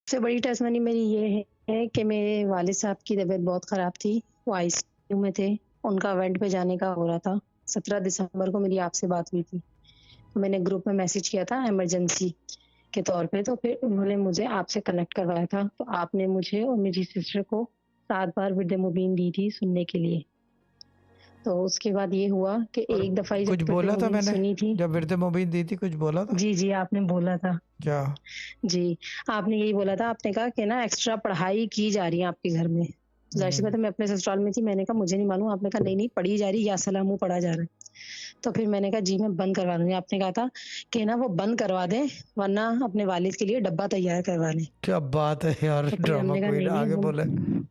सबसे बड़ी टेस्टमनी मेरी ये है कि मेरे वालिद साहब की तबीयत बहुत ख़राब थी, वो आईसीयू में थे, उनका इवेंट पे जाने का हो रहा था। 17 दिसंबर को मेरी आपसे बात हुई थी। मैंने ग्रुप में मैसेज किया था इमरजेंसी के तौर पे, तो फिर उन्होंने मुझे आपसे कनेक्ट करवाया था। तो आपने मुझे और मेरी सिस्टर को 7 बार विर्द मुबीन दी थी सुनने के लिए। तो उसके बाद ये हुआ कि और एक दफ़ा ही कुछ जब विर्द बोला था मुबीन मैंने सुनी थी। जब विरद मुबीन दी थी, कुछ बोला था जी, जी, आपने बोला था। क्या? जी, आपने यही बोला था, आपने कहा कि ना एक्स्ट्रा पढ़ाई की जा रही है आपके घर में। तो ज़ाहिर-सी बात है मैं अपने ससुराल में थी, मैंने कहा मुझे नहीं मालूम, आपने कहा नहीं-नहीं पढ़ी जा रही है, या सलामु पढ़ा जा रहा है। तो फिर मैंने कहा जी मैं बंद करवा दूँगी, आपने कहा था कि ना वो बंद करवा दें वरना अपने वालिद के लिए डब्बा तैयार करवा लें। क्या बात है यार, तो फिर ड्रामा हमने कहा क्वीन नहीं-नहीं आगे हम बोले।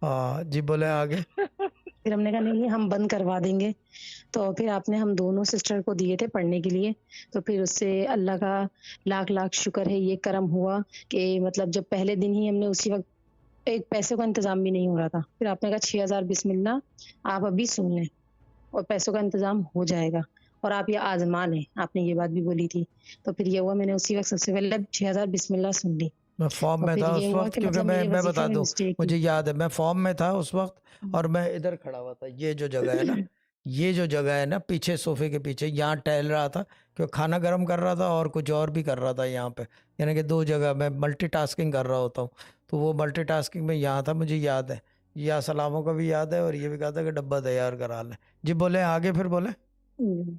हाँ जी, बोले आगे। फिर हमने कहा नहीं-नहीं हम बंद करवा देंगे। तो फिर आपने हम दोनों सिस्टर को दिए थे पढ़ने के लिए। तो फिर उससे अल्लाह का लाख-लाख शुक्र है, ये करम हुआ कि मतलब जब पहले दिन ही हमने उसी वक़्त एक पैसे का इंतज़ाम भी नहीं हो रहा था। फिर आपने कहा 6000 बिस्मिल्लाह आप अभी सुन लें और पैसों का इंतज़ाम हो जाएगा और आप ये आज़मा लें, आपने ये बात भी बोली थी। तो फिर ये हुआ मैंने उसी वक़्त सबसे पहले 6000 बिस्मिल्लाह सुन ली। मैं फॉर्म तो में फिर था ये उस हुआ वक्त, कि क्योंकि मतलब मैं मेरे मैं वज़ीफ़े बता में दूं, मिस्टेक हुई। मुझे याद है मैं फॉर्म में था उस वक्त और मैं इधर खड़ा हुआ था। ये जो जगह है ना, ये जो जगह है ना पीछे, सोफे के पीछे, यहाँ टहल रहा था क्योंकि खाना गर्म कर रहा था और कुछ और भी कर रहा था यहाँ पे। यानी कि दो जगह मैं मल्टीटास्किंग कर रहा होता हूँ। तो वो मल्टीटास्किंग में यहाँ था, मुझे याद है। या सलामों का भी याद है और ये भी कहा था कि डब्बा तैयार करा लें। जी बोले आगे, फिर बोले। हुँ।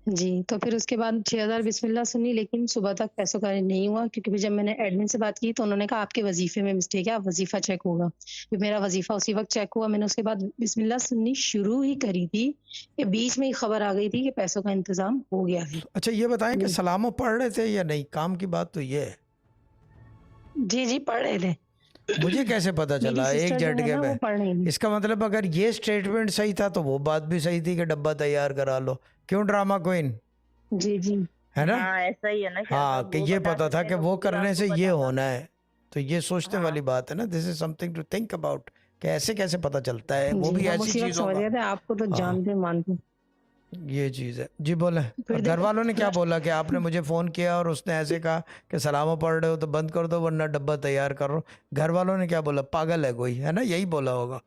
जी, तो फिर उसके बाद 6000 बिस्मिल्लाह सुनी लेकिन सुबह तक पैसों का नहीं हुआ क्योंकि फिर जब मैंने एडमिन से बात की तो उन्होंने कहा आपके वज़ीफ़े में मिस्टेक है, आप वज़ीफ़ा चेक होगा। फिर मेरा वज़ीफ़ा उसी वक़्त चेक हुआ, मैंने उसके बाद बिस्मिल्लाह सुननी शुरू ही करी थी कि बीच में ही खबर आ गई थी कि पैसों का इंतज़ाम हो गया है। अच्छा ये बताएं कि जी। सलामों पढ़ रहे थे या नहीं? काम की बात तो ये है। जी, जी, पढ़ रहे थे। मुझे कैसे पता मेरी चला एक सिस्टर जो है झटके ना वो में? पढ़ रही थी। इसका मतलब अगर ये स्टेटमेंट सही था तो वो बात भी सही थी कि डब्बा तैयार करा लो। क्यों ड्रामा क्वीन? जी, जी। है ना? हाँ ऐसा ही है ना शायद, हाँ, अब कि वो ये बता पता था सकते कि हैं तो वो पूरी रात करने को से ये पता था। होना है। तो ये सोचने हाँ वाली बात है ना, this is something to think about, कि ऐसे कैसे पता चलता है, वो जी, भी हम ऐसी उसी वक़्त चीज़ों समझ का। गए थे आपको तो हाँ, जानते मानते। ये चीज़ है। जी बोले। और फिर घर वालों ने क्या फिर बोला कि आपने मुझे फ़ोन किया और उसने ऐसे कहा कि सलामा पढ़ रहे हो तो बंद कर दो वरना डब्बा तैयार करो? घर वालों ने क्या बोला? पागल है कोई, है ना? यही बोला होगा।